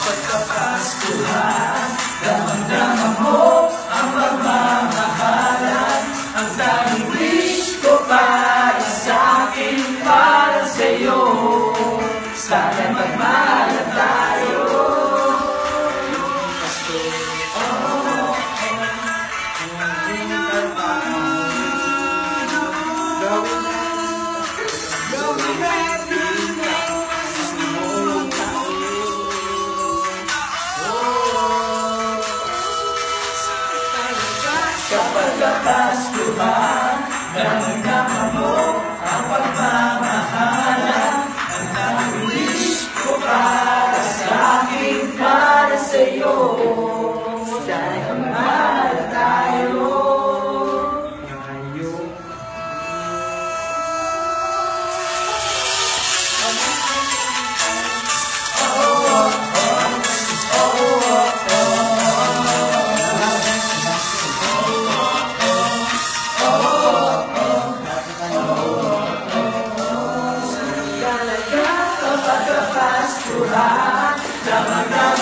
Pagkapastuhan, damang-dama mo ang pagmamahalan. Ang tanging wish ko para sa akin, para sa'yo. Sana'y magmahal tayo. Kapag kapastuhan, damang-dama mo ang pagmamahalan. Ang tanging wish ko para sa akin, para sa'yo. Sana'y magmahal tayo. Pagkapastuhan, damang-dama